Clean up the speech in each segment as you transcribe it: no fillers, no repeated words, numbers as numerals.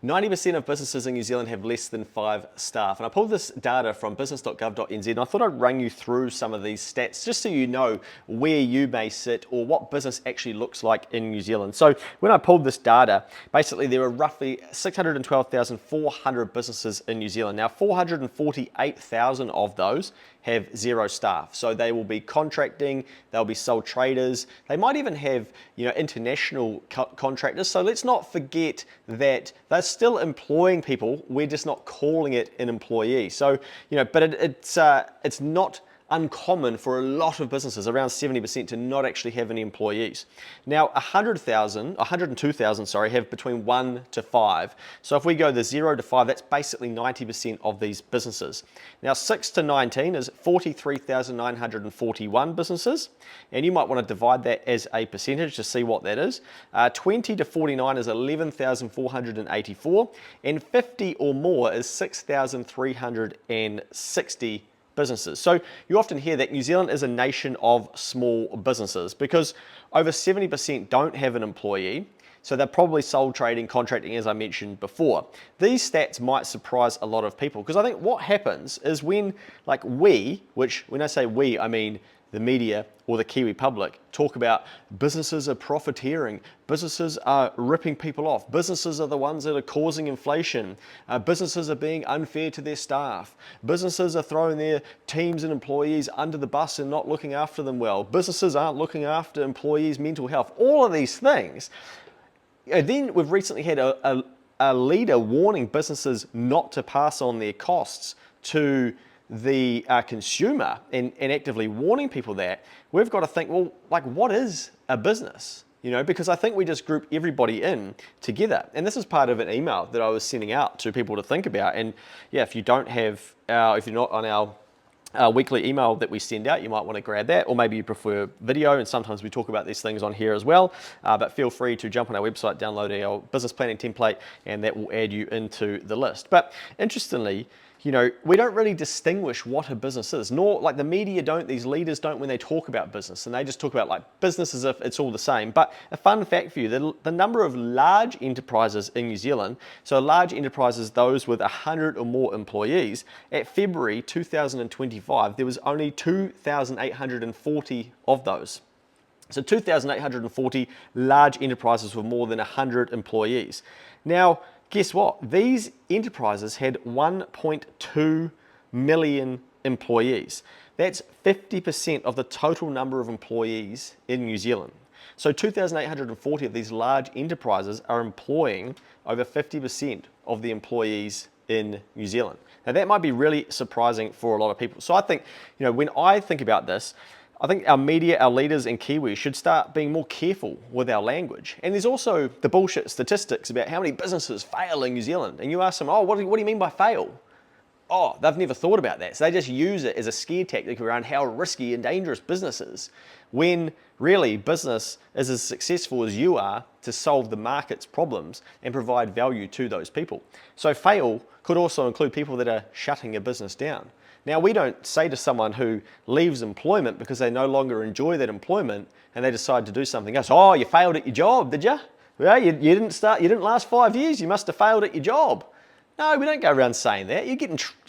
90% of businesses in New Zealand have less than 5 staff. And I pulled this data from business.gov.nz and I thought I'd run you through some of these stats just so you know where you may sit or what business actually looks like in New Zealand. So when I pulled this data, basically there are roughly 612,400 businesses in New Zealand. Now 448,000 of those have 0 staff. So they will be contracting, they'll be sole traders, they might even have international contractors. So let's not forget that they're still employing people, we're just not calling it an employee. So, but it's not uncommon for a lot of businesses, around 70%, to not actually have any employees. Now 102,000 have between 1 to 5. So if we go the 0 to 5, that's basically 90% of these businesses. Now 6 to 19 is 43,941 businesses, and you might want to divide that as a percentage to see what that is. 20 to 49 is 11,484, and 50 or more is 6,360 businesses. So you often hear that New Zealand is a nation of small businesses because over 70% don't have an employee. So they're probably sole trading, contracting, as I mentioned before. These stats might surprise a lot of people because I think what happens is when when I say we, I mean the media or the Kiwi public, talk about businesses are profiteering, businesses are ripping people off, businesses are the ones that are causing inflation, businesses are being unfair to their staff, businesses are throwing their teams and employees under the bus and not looking after them well, businesses aren't looking after employees' mental health, all of these things. And then we've recently had a leader warning businesses not to pass on their costs to the consumer and actively warning people that. We've got to think, well, what is a business? Because I think we just group everybody in together. And this is part of an email that I was sending out to people to think about. And yeah, if you don't have if you're not on our weekly email that we send out, you might want to grab that, or maybe you prefer video, and sometimes we talk about these things on here as well, but feel free to jump on our website, download our business planning template, and that will add you into the list. But interestingly, we don't really distinguish what a business is, nor the media don't, these leaders don't when they talk about business, and they just talk about business as if it's all the same. But a fun fact for you, the number of large enterprises in New Zealand, so large enterprises, those with 100 or more employees, at February 2025, there was only 2,840 of those. So 2,840 large enterprises with more than 100 employees. Now, guess what? These enterprises had 1.2 million employees. That's 50% of the total number of employees in New Zealand. So 2,840 of these large enterprises are employing over 50% of the employees in New Zealand. Now that might be really surprising for a lot of people. So I think, when I think about this, I think our media, our leaders and Kiwi should start being more careful with our language. And there's also the bullshit statistics about how many businesses fail in New Zealand. And you ask them, what do you mean by fail? Oh, they've never thought about that. So they just use it as a scare tactic around how risky and dangerous business is. When really business is as successful as you are to solve the market's problems and provide value to those people. So fail could also include people that are shutting a business down. Now, we don't say to someone who leaves employment because they no longer enjoy that employment and they decide to do something else, oh, you failed at your job, did you? Well, you didn't last 5 years, you must have failed at your job. No, we don't go around saying that. You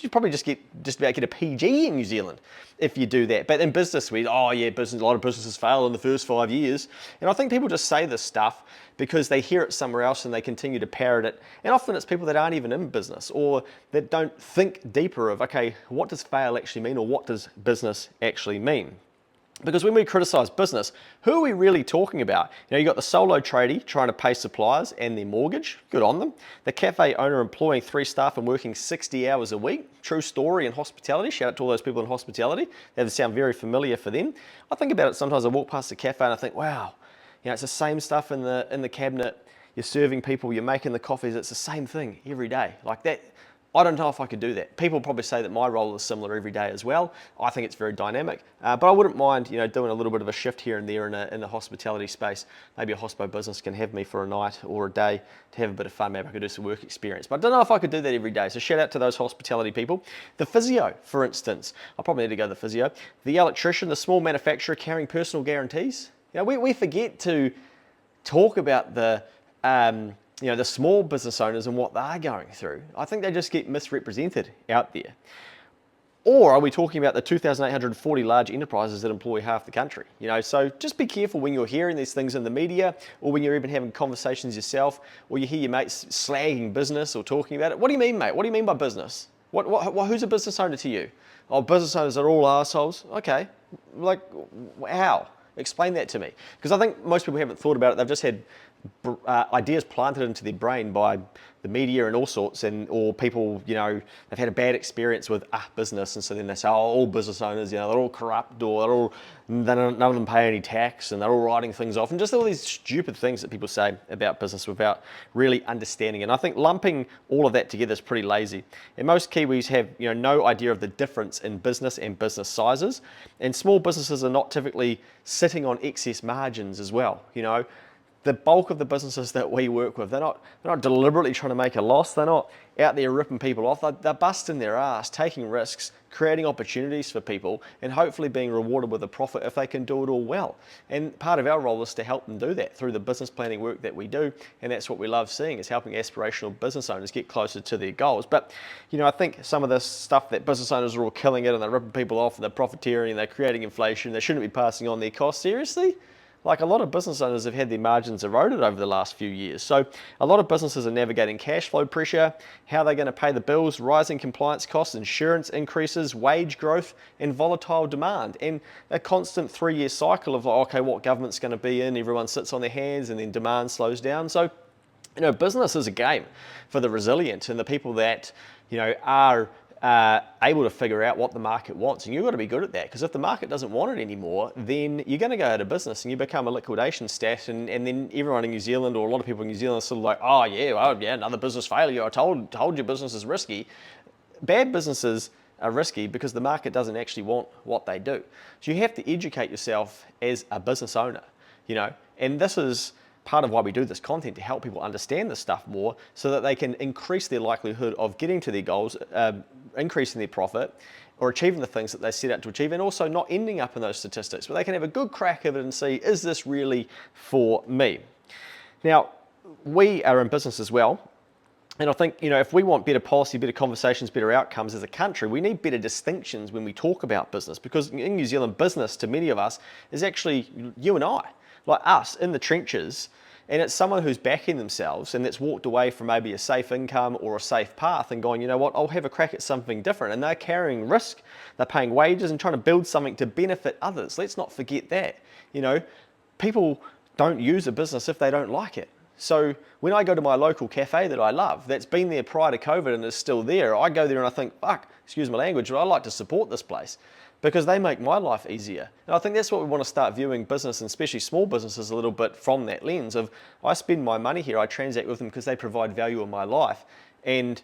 probably just about get a PG in New Zealand if you do that. But in business, a lot of businesses fail in the first 5 years. And I think people just say this stuff because they hear it somewhere else and they continue to parrot it. And often it's people that aren't even in business or that don't think deeper of, okay, what does fail actually mean, or what does business actually mean? Because when we criticise business, who are we really talking about? You've got the solo tradie trying to pay suppliers and their mortgage, good on them. The cafe owner employing 3 staff and working 60 hours a week, true story in hospitality, shout out to all those people in hospitality. That sound very familiar for them. I think about it sometimes, I walk past the cafe and I think, wow, it's the same stuff in the cabinet, you're serving people, you're making the coffees, it's the same thing every day. Like that. I don't know if I could do that. People probably say that my role is similar every day as well. I think it's very dynamic, but I wouldn't mind, doing a little bit of a shift here and there in the hospitality space. Maybe a hospo business can have me for a night or a day to have a bit of fun. Maybe I could do some work experience, but I don't know if I could do that every day. So shout out to those hospitality people. The physio, for instance, I probably need to go to the physio. The electrician, the small manufacturer carrying personal guarantees. We forget to talk about the the small business owners and what they're going through. I think they just get misrepresented out there. Or are we talking about the 2,840 large enterprises that employ half the country? So just be careful when you're hearing these things in the media, or when you're even having conversations yourself, or you hear your mates slagging business or talking about it. What do you mean, mate? What do you mean by business? Who's a business owner to you? Oh, business owners are all assholes. Okay, like how? Explain that to me. Because I think most people haven't thought about it. They've just had ideas planted into their brain by the media and all sorts, or people, they've had a bad experience with business, and so then they say, oh, all business owners, they're all corrupt, or none of them pay any tax, and they're all writing things off, and just all these stupid things that people say about business without really understanding. And I think lumping all of that together is pretty lazy. And most Kiwis have, no idea of the difference in business and business sizes, and small businesses are not typically sitting on excess margins as well. The bulk of the businesses that we work with, they're not deliberately trying to make a loss. They're not out there ripping people off. They're busting their ass, taking risks, creating opportunities for people, and hopefully being rewarded with a profit if they can do it all well. And part of our role is to help them do that through the business planning work that we do, and that's what we love seeing, is helping aspirational business owners get closer to their goals. But I think some of this stuff that business owners are all killing it, and they're ripping people off, and they're profiteering, and they're creating inflation, they shouldn't be passing on their costs. Seriously? Like, a lot of business owners have had their margins eroded over the last few years. So a lot of businesses are navigating cash flow pressure, how they're going to pay the bills, rising compliance costs, insurance increases, wage growth, and volatile demand. And a constant 3-year cycle of, okay, what government's going to be in, everyone sits on their hands, and then demand slows down. So, business is a game for the resilient and the people that, are able to figure out what the market wants, and you've got to be good at that, because if the market doesn't want it anymore, then you're going to go out of business and you become a liquidation stat, and then everyone in New Zealand, or a lot of people in New Zealand, are sort of like, oh yeah, another business failure. I told your business is risky. Bad businesses are risky because the market doesn't actually want what they do. So you have to educate yourself as a business owner, and this is part of why we do this content, to help people understand this stuff more, so that they can increase their likelihood of getting to their goals, increasing their profit, or achieving the things that they set out to achieve, and also not ending up in those statistics, but they can have a good crack of it and see, is this really for me? Now, we are in business as well, and I think, if we want better policy, better conversations, better outcomes as a country, we need better distinctions when we talk about business, because in New Zealand, business, to many of us, is actually you and I, like us in the trenches, and it's someone who's backing themselves and that's walked away from maybe a safe income or a safe path and going, you know what, I'll have a crack at something different. And they're carrying risk, they're paying wages and trying to build something to benefit others. Let's not forget that. People don't use a business if they don't like it. So when I go to my local cafe that I love, that's been there prior to COVID and is still there, I go there and I think, fuck, excuse my language, but I like to support this place, because they make my life easier. And I think that's what we want to start viewing business, and especially small businesses, a little bit from that lens of, I spend my money here, I transact with them because they provide value in my life, and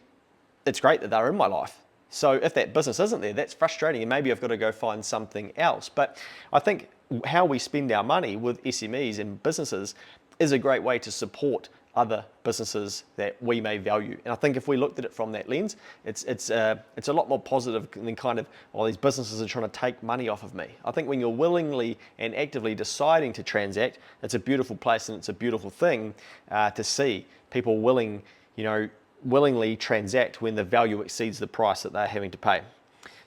it's great that they're in my life. So if that business isn't there, that's frustrating, and maybe I've got to go find something else. But I think how we spend our money with SMEs and businesses is a great way to support other businesses that we may value. And I think if we looked at it from that lens, it's a lot more positive than kind of, well, these businesses are trying to take money off of me. I think when you're willingly and actively deciding to transact, it's a beautiful place, and it's a beautiful thing to see people willingly transact when the value exceeds the price that they're having to pay.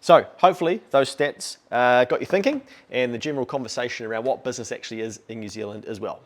So hopefully those stats got you thinking, and the general conversation around what business actually is in New Zealand as well.